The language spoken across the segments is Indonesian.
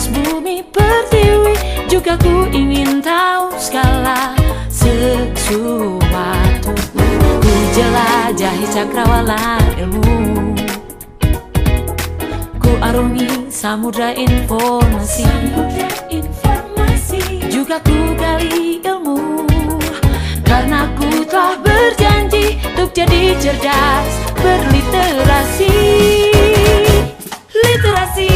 luas bumi pertiwi, juga ku ingin tahu segala sesuatu. Ku jelajahi cakrawala ilmu, ku arungi samudra informasi, juga ku gali ilmu, karena ku telah berjanji untuk jadi cerdas berliterasi. Literasi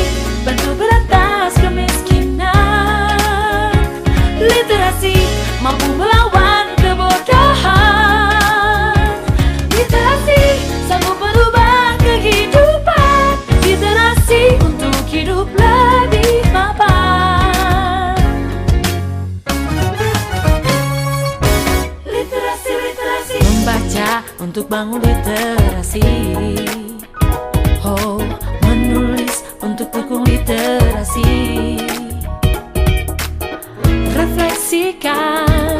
bantu berantas kemiskinan, literasi mampu melawan kebodohan, literasi sanggup merubah kehidupan, literasi untuk hidup lebih mapan. Literasi, literasi, membaca untuk bangun literasi. Oh, menulis untuk dukung literasi. Refleksikan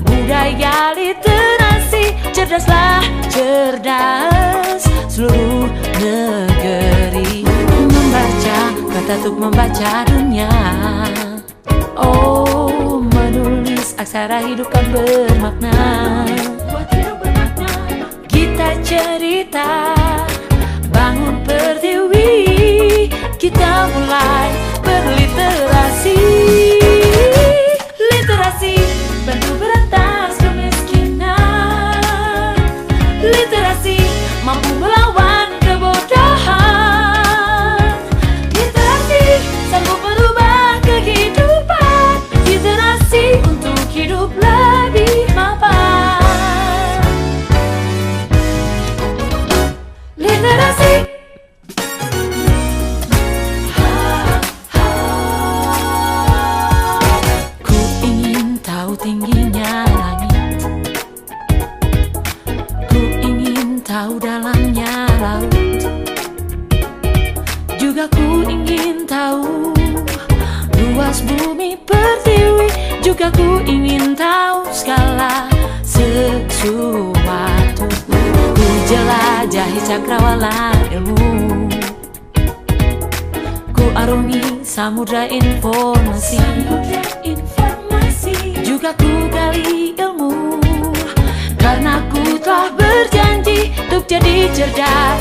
budaya literasi, cerdaslah cerdas seluruh negeri. Membaca kata untuk membaca dunia. Oh, menulis aksara hidupkan bermakna. Kita cerita bangun pertiwi, kita mulai berliterasi. Literasi bantu berantas kemiskinan, literasi mampu melawan kebodohan, literasi sanggup merubah kehidupan, literasi untuk hidup lebih mapan. Literasi. Ku ingin tahu tingginya langit, ku ingin tahu dalamnya laut, juga ku ingin tahu luas bumi pertiwi, juga ku ingin tahu segala sesuatu. Ku jelajahi cakrawala ilmu, ku arungi samudra informasi, juga ku gali ilmu, karena ku telah berjanji untuk jadi cerdas